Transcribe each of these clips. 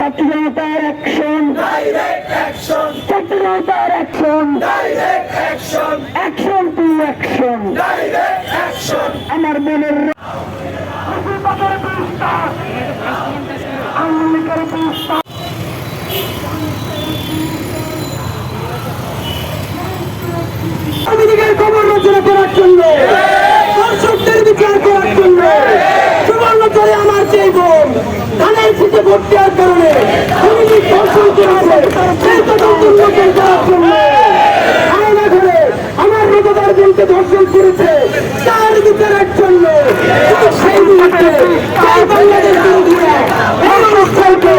ছাত্র জনতার অ্যাকশন, ছাত্র জনতার অ্যাকশন, অ্যাকশন টু অ্যাকশন, আমার মনের আমেরিকার খবর রচনা করার জন্য, দর্শকদের বিচার করার জন্য, সুবর্ণচরে আমার সেই বোন ধানের শীতে ভোট দেওয়ার কারণে ধর্ষণ করেছে, সেই তদন্তকে দেওয়ার জন্য আয়না ঘরে আমার মতদার বোনকে ধর্ষণ করেছে, তার বিচারের জন্য সেই মুহূর্তে সেই বাংলাদেশ বিরোধীরা এই অনুষ্ঠানকে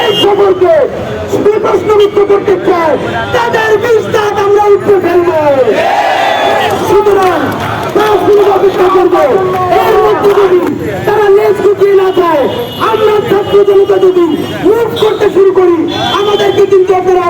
এই খবরকে প্রশ্নবিদ্ধ করতে চায়, তাদের বিশ্বাস আমরা উঠতে ফেলবো। সুতরাং অপেক্ষা করবো, এর মধ্যে যদি তারা লেজ গুটিয়ে না যায়, আমরা ছাত্র জনতা যদি মুভ করতে শুরু করি, আমাদেরকে কিন্তু আপনারা